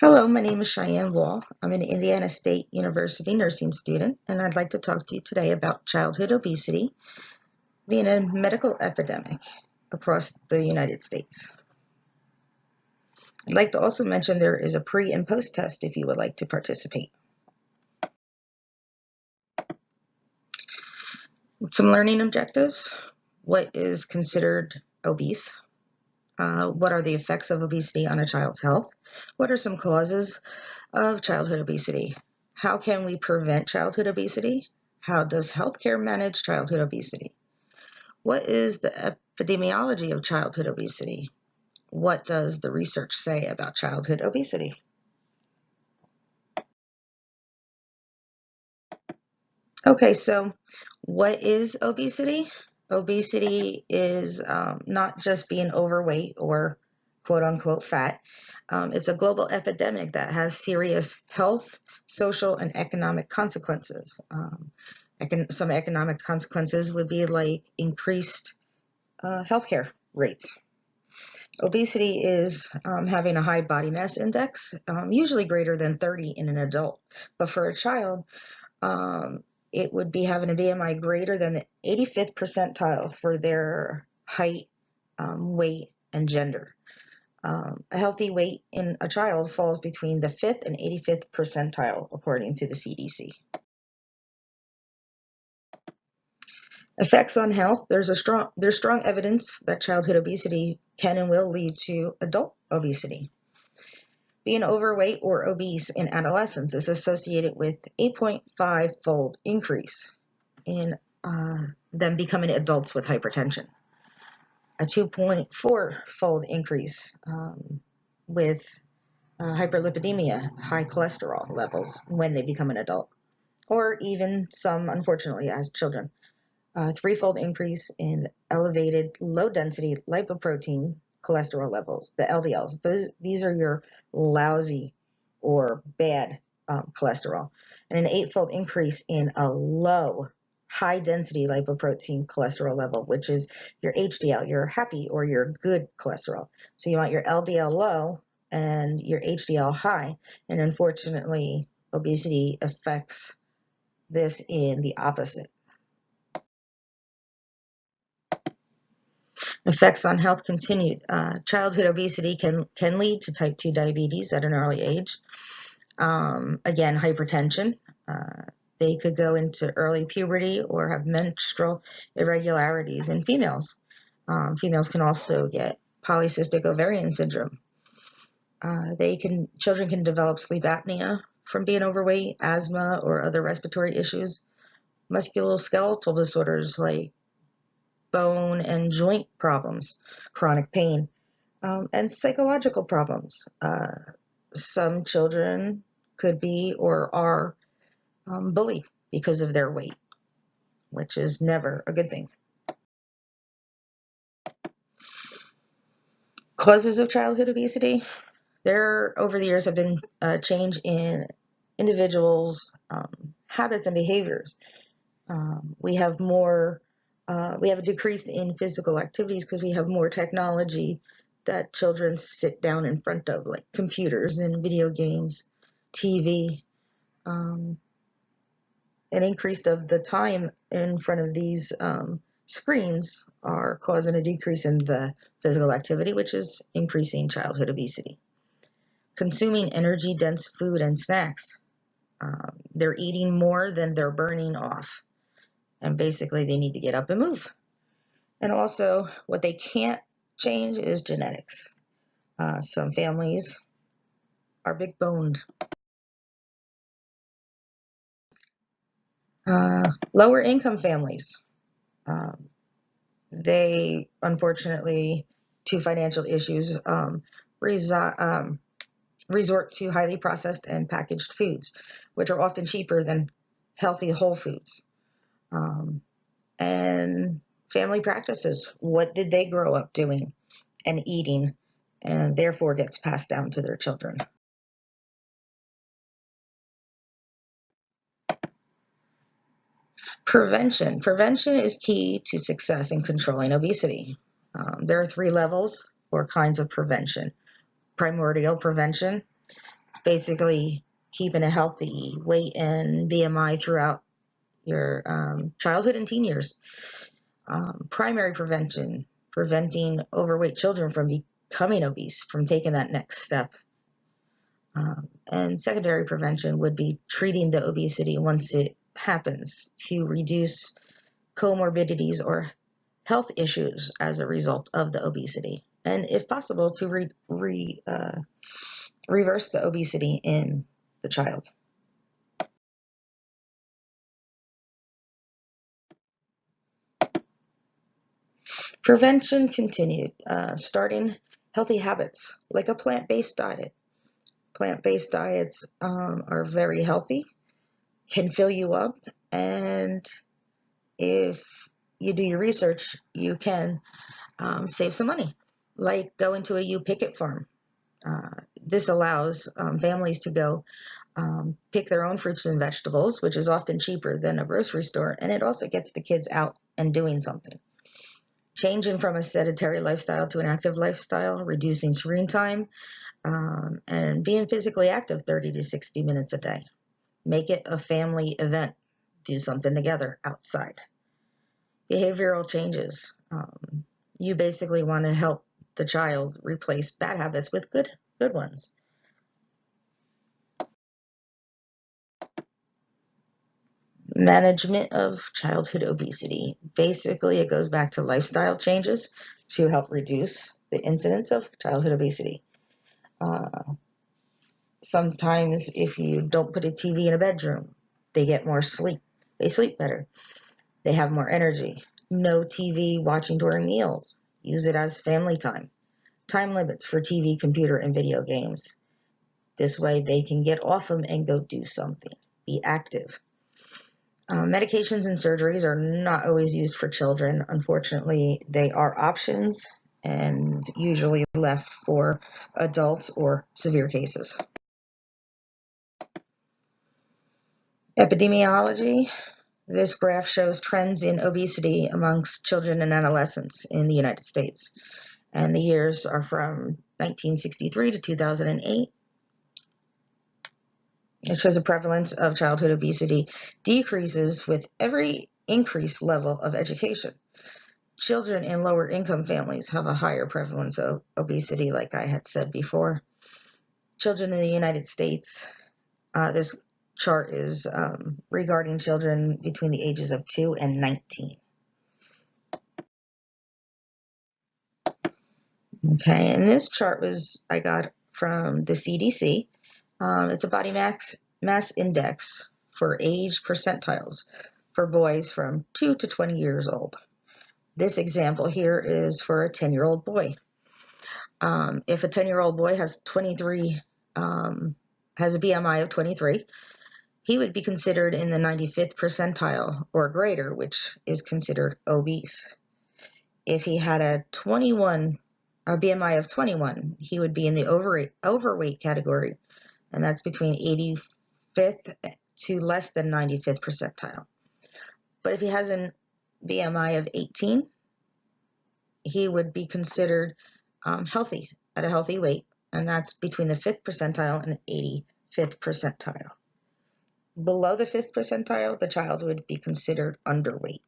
Hello, my name is Cheyenne. I'm an Indiana State University nursing student, and I'd like to talk to you today about childhood obesity being a medical epidemic across the United States. I'd like to also mention there is a pre and post test if you would like to participate. Some learning objectives. What is considered obese? What are the effects of obesity on a child's health? What are some causes of childhood obesity? How can we prevent childhood obesity? How does healthcare manage childhood obesity? What is the epidemiology of childhood obesity? What does the research say about childhood obesity? Okay, so what is obesity? Obesity is not just being overweight or quote unquote fat. It's a global epidemic that has serious health, social, and economic consequences. Some economic consequences would be like increased healthcare rates. Obesity is having a high body mass index, usually greater than 30 in an adult. But for a child, it would be having a BMI greater than the 85th percentile for their height, weight, and gender. A healthy weight in a child falls between the 5th and 85th percentile, according to the CDC. Effects on health. There's strong evidence that childhood obesity can and will lead to adult obesity. Being overweight or obese in adolescence is associated with 8.5-fold increase in them becoming adults with hypertension, a 2.4-fold increase with hyperlipidemia, high cholesterol levels when they become an adult, or even some, unfortunately, as children. A 3-fold increase in elevated low-density lipoprotein cholesterol levels, the LDLs. These are your lousy or bad cholesterol. And an 8-fold increase in a low, high-density lipoprotein cholesterol level, which is your HDL, your happy or your good cholesterol. So you want your LDL low and your HDL high. And unfortunately, obesity affects this in the opposite. Effects on health continued. Childhood obesity can lead to type 2 diabetes at an early age. Again, hypertension. They could go into early puberty or have menstrual irregularities in females. Females can also get polycystic ovarian syndrome. Children can develop sleep apnea from being overweight, asthma, or other respiratory issues. Musculoskeletal disorders like bone and joint problems, chronic pain, and psychological problems. Some children could be or are bullied because of their weight, which is never a good thing. Causes of childhood obesity. There, over the years, have been a change in individuals' habits and behaviors. We have a decrease in physical activities because we have more technology that children sit down in front of, like computers and video games, TV. An increase of the time in front of these screens are causing a decrease in the physical activity, which is increasing childhood obesity. Consuming energy-dense food and snacks. They're eating more than they're burning off. And basically, they need to get up and move. And also, what they can't change is genetics. Some families are big boned. Lower income families. They, unfortunately, to financial issues, resort to highly processed and packaged foods, which are often cheaper than healthy whole foods. And family practices. What did they grow up doing and eating, and therefore gets passed down to their children? Prevention. Prevention is key to success in controlling obesity. There are 3 levels or kinds of prevention. Primordial prevention. It's basically keeping a healthy weight and BMI throughout your childhood and teen years. Primary prevention, preventing overweight children from becoming obese, from taking that next step. And secondary prevention would be treating the obesity once it happens to reduce comorbidities or health issues as a result of the obesity, and if possible, to reverse the obesity in the child. Prevention continued, starting healthy habits like a plant-based diet. Plant-based diets are very healthy, can fill you up, and if you do your research, you can save some money, like going to a U-Picket farm. This allows families to go pick their own fruits and vegetables, which is often cheaper than a grocery store, and it also gets the kids out and doing something. Changing from a sedentary lifestyle to an active lifestyle, reducing screen time, and being physically active 30 to 60 minutes a day. Make it a family event. Do something together outside. Behavioral changes. You basically want to help the child replace bad habits with good ones. Management of childhood obesity. Basically, it goes back to lifestyle changes to help reduce the incidence of childhood obesity. Sometimes if you don't put a TV in a bedroom, they get more sleep. They sleep better. They have more energy. No TV watching during meals. Use it as family time. Time limits for TV, computer, and video games. This way they can get off them and go do something. Be active. Medications and surgeries are not always used for children. Unfortunately, they are options and usually left for adults or severe cases. Epidemiology. This graph shows trends in obesity amongst children and adolescents in the United States. And the years are from 1963 to 2008. It shows a prevalence of childhood obesity decreases with every increased level of education. Children in lower income families have a higher prevalence of obesity, like I had said before. Children in the United States, this chart is regarding children between the ages of 2 and 19. Okay, and this chart I got from the CDC. It's a body mass index for age percentiles for boys from 2 to 20 years old. This example here is for a 10-year-old boy. If a 10-year-old boy has a BMI of 23, he would be considered in the 95th percentile or greater, which is considered obese. If he had a BMI of 21, he would be in the overweight category, and that's between 85th to less than 95th percentile. But if he has a BMI of 18, he would be considered healthy, at a healthy weight, and that's between the 5th percentile and 85th percentile. Below the 5th percentile, the child would be considered underweight.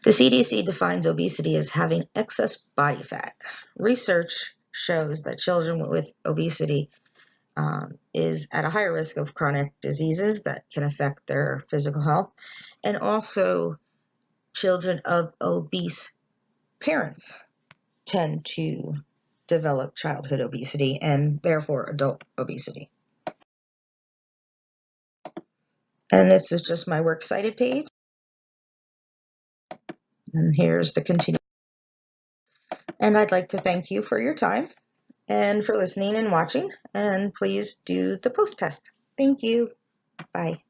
The CDC defines obesity as having excess body fat. Research shows that children with obesity is at a higher risk of chronic diseases that can affect their physical health, and also children of obese parents tend to develop childhood obesity and therefore adult obesity. And this is just my works cited page. And here's the continuation. And I'd like to thank you for your time and for listening and watching. And please do the post test. Thank you. Bye.